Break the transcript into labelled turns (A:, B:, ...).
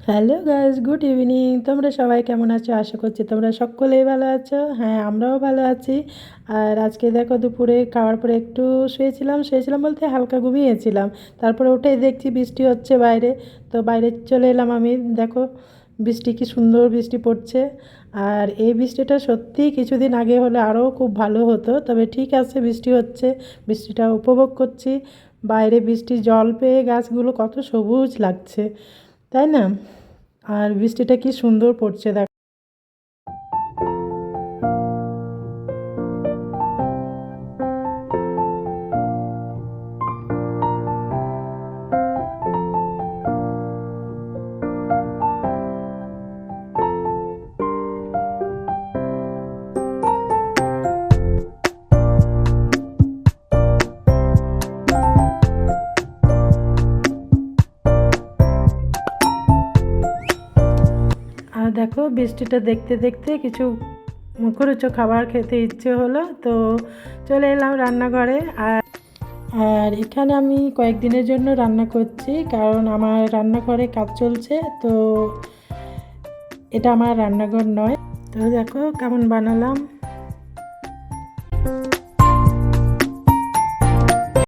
A: Hello guys, good evening. তোমরা সবাই কেমন আছো? আশা করছি তোমরা সকলেই ভালো আছো। হ্যাঁ, আমরাও ভালো আছি। আর আজকে দেখো দুপুরে খাওয়ার পরে একটু শুয়েছিলাম বলতে হালকা ঘুমিয়েছিলাম। তারপরে উঠেই দেখছি বৃষ্টি হচ্ছে বাইরে। তো বাইরে চলে এলাম আমি। দেখো বৃষ্টি, কি সুন্দর বৃষ্টি পড়ছে। আর এই বৃষ্টিটা সত্যিই কিছুদিন আগে হলে আরও খুব ভালো হতো, তবে ঠিক আছে, বৃষ্টি হচ্ছে, বৃষ্টিটা উপভোগ করছি। বাইরে বৃষ্টির জল পেয়ে গাছগুলো কত সবুজ লাগছে, তাই না? আর বৃষ্টিটা কি সুন্দর পড়ছে দেখ। আর দেখো বৃষ্টিটা দেখতে দেখতে কিছু মুখরোচক খাবার খেতে ইচ্ছে হলো, তো চলে এলাম রান্নাঘরে। আর এখানে আমি কয়েকদিনের জন্য রান্না করছি, কারণ আমার রান্নাঘরে কাজ চলছে। তো এটা আমার রান্নাঘর নয়। তো দেখো কেমন বানালাম।